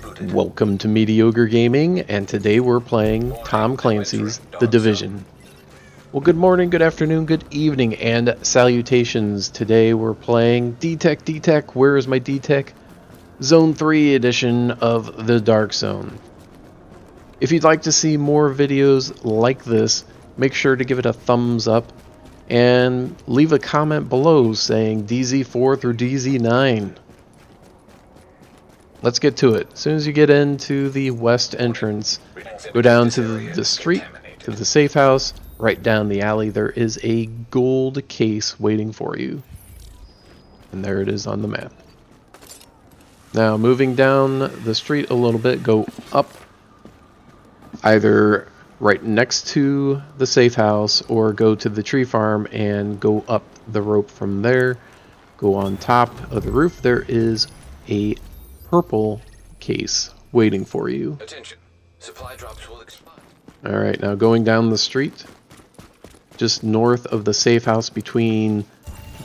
Welcome to Mediocre Gaming, and today we're playing Tom Clancy's The Division. Well, good morning, good afternoon, good evening, and salutations. Today we're playing D-Tech, where is my D-Tech? Zone 3 edition of the Dark Zone. If you'd like to see more videos like this, make sure to give it a thumbs up and leave a comment below saying DZ4 through DZ9. Let's get to it. As soon as you get into the west entrance, go down to the street, to the safe house, right down the alley. There is a gold case waiting for you. And there it is on the map. Now, moving down the street a little bit, go up, either right next to the safe house or go to the tree farm and go up the rope from there. Go on top of the roof. There is a purple case waiting for you. Attention. Supply drops will expire. Alright, now going down the street, just north of the safe house between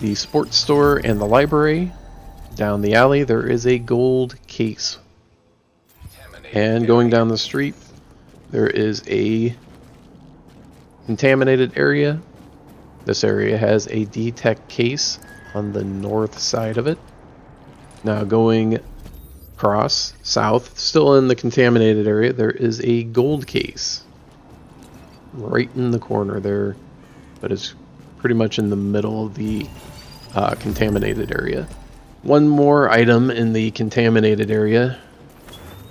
the sports store and the library, down the alley, there is a gold case. And going down the street, there is a contaminated area. This area has a D-Tech case on the north side of it. Now going across, south, still in the contaminated area, there is a gold case. Right in the corner there, but it's pretty much in the middle of the contaminated area. One more item in the contaminated area,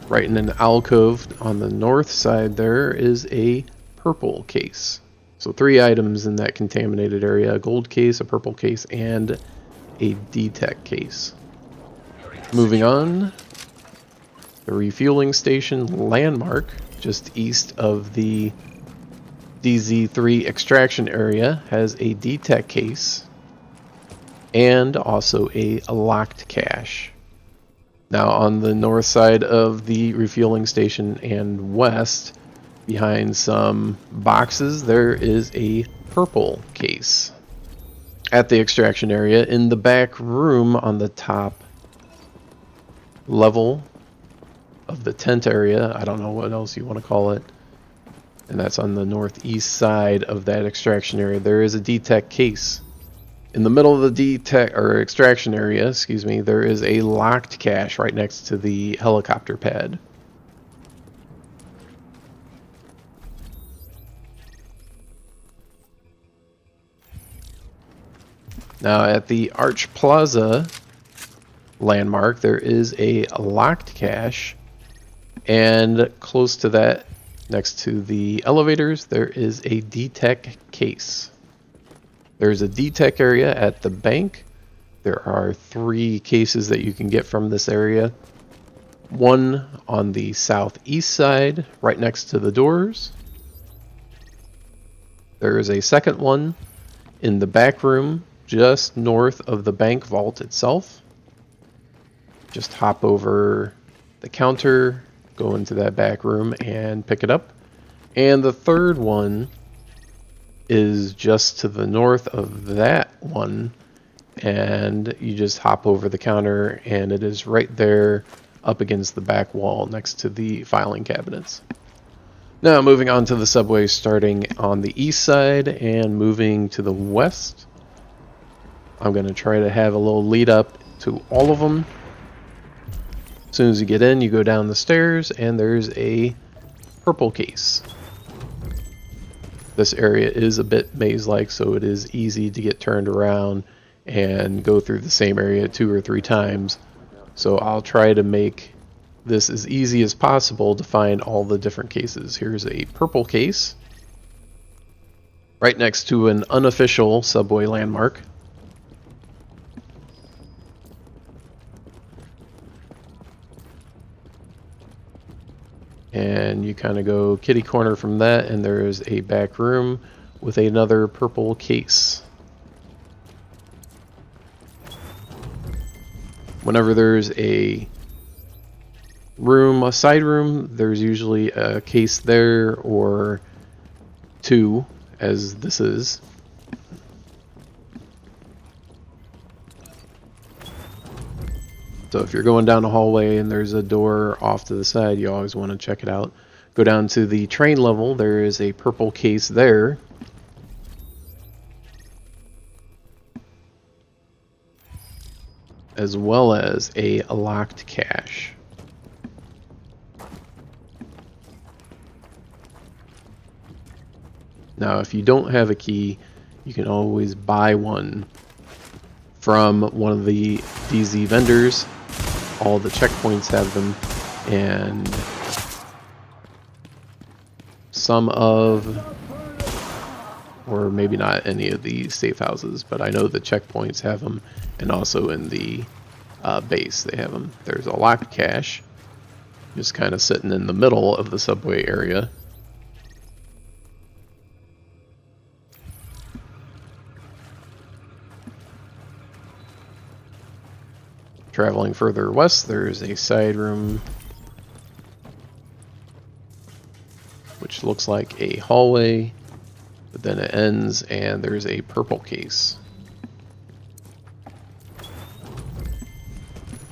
right in an alcove on the north side there, is a purple case. So 3 items in that contaminated area: a gold case, a purple case, and a D-Tech case. Moving on, the refueling station landmark just east of the DZ3 extraction area has a D-Tech case and also a locked cache. Now on the north side of the refueling station and west, behind some boxes, there is a purple case. At the extraction area, in the back room on the top level of the tent area, I don't know what else you want to call it, and that's on the northeast side of that extraction area, there is a D-Tech case. In the middle of the D-Tech or extraction area, excuse me, there is a locked cache right next to the helicopter pad. Now at the Arch Plaza landmark, there is a locked cache, and close to that, next to the elevators, there is a D-Tech case. There's a D-Tech area at the bank. There are 3 cases that you can get from this area. One on the southeast side, right next to the doors. There is a second one in the back room, just north of the bank vault itself. Just hop over the counter, go into that back room and pick it up. And the third one is just to the north of that one, and you just hop over the counter and it is right there up against the back wall next to the filing cabinets. Now moving on to the subway, starting on the east side and moving to the west. I'm going to try to have a little lead up to all of them. As soon as you get in, you go down the stairs and there's a purple case. This area is a bit maze-like, so it is easy to get turned around and go through the same area 2 or 3 times. So I'll try to make this as easy as possible to find all the different cases. Here's a purple case right next to an unofficial subway landmark. And you kind of go kitty corner from that, and there's a back room with another purple case. Whenever there's a room, a side room, there's usually a case there, or 2, as this is. So if you're going down a hallway and there's a door off to the side, you always want to check it out. Go down to the train level. There is a purple case there. As well as a locked cache. Now, if you don't have a key, you can always buy one from one of the DZ vendors. All the checkpoints have them, and some of, or maybe not any of the safe houses, but I know the checkpoints have them, and also in the base they have them. There's a locked cache, just kind of sitting in the middle of the subway area. Traveling further west, there's a side room which looks like a hallway, but then it ends and there's a purple case.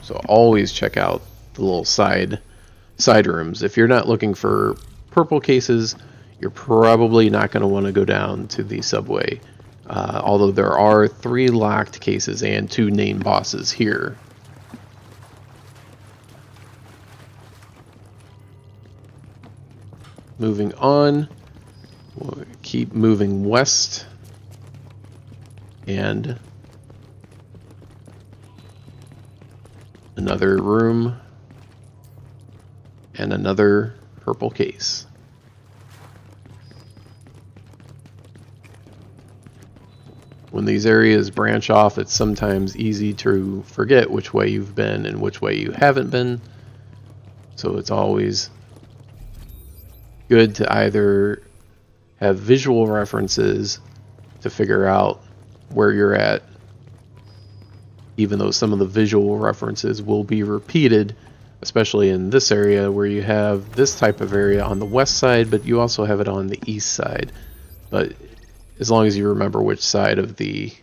So always check out the little side rooms. If you're not looking for purple cases, you're probably not going to want to go down to the subway. Although there are 3 locked cases and 2 named bosses here. Moving on, we'll keep moving west, and another room, and another purple case. When these areas branch off, it's sometimes easy to forget which way you've been and which way you haven't been, so it's always good to either have visual references to figure out where you're at, even though some of the visual references will be repeated, especially in this area where you have this type of area on the west side, but you also have it on the east side. But as long as you remember which side of the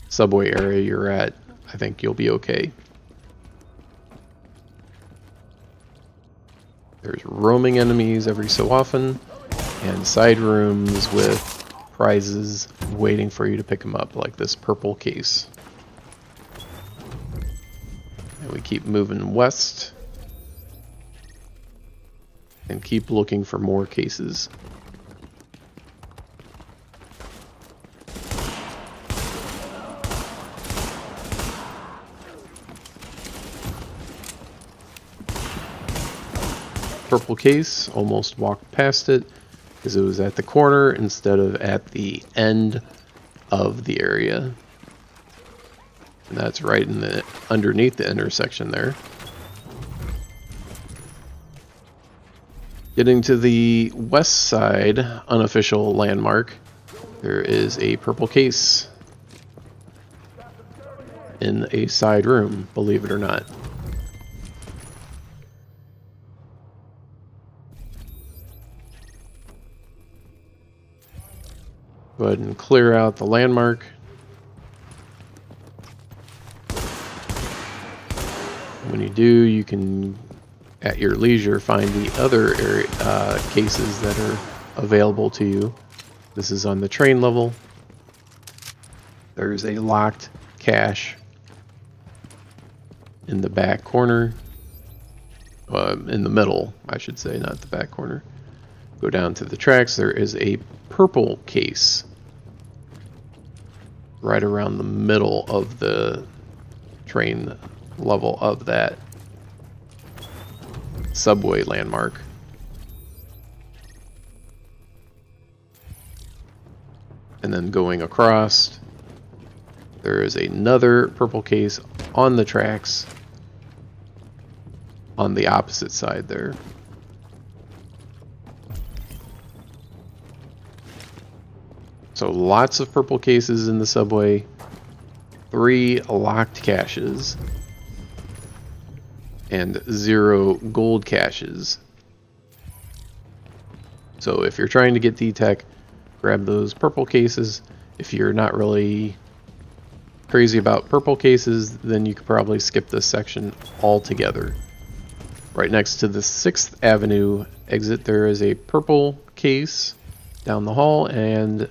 subway area you're at, I think you'll be okay. There's roaming enemies every so often, and side rooms with prizes waiting for you to pick them up, like this purple case. And we keep moving west, and keep looking for more cases. Purple case, almost walked past it because it was at the corner instead of at the end of the area. And that's right in the underneath the intersection there. Getting to the west side unofficial landmark, there is a purple case in a side room, believe it or not. Go ahead and clear out the landmark. When you do, you can, at your leisure, find the other area, cases that are available to you. This is on the train level. There's a locked cache in the back corner. In the middle, I should say, not the back corner. Go down to the tracks. There is a purple case right around the middle of the train level of that subway landmark. And then going across, there is another purple case on the tracks on the opposite side there. So lots of purple cases in the subway, 3 locked caches, and 0 gold caches. So if you're trying to get D-Tech, grab those purple cases. If you're not really crazy about purple cases, then you could probably skip this section altogether. Right next to the 6th Avenue exit, there is a purple case down the hall, and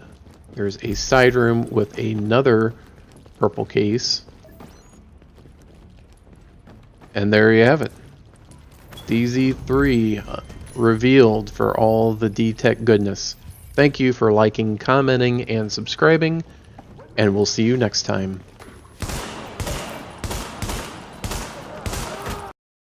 there's a side room with another purple case. And there you have it. DZ3 revealed for all the D-Tech goodness. Thank you for liking, commenting, and subscribing, and we'll see you next time.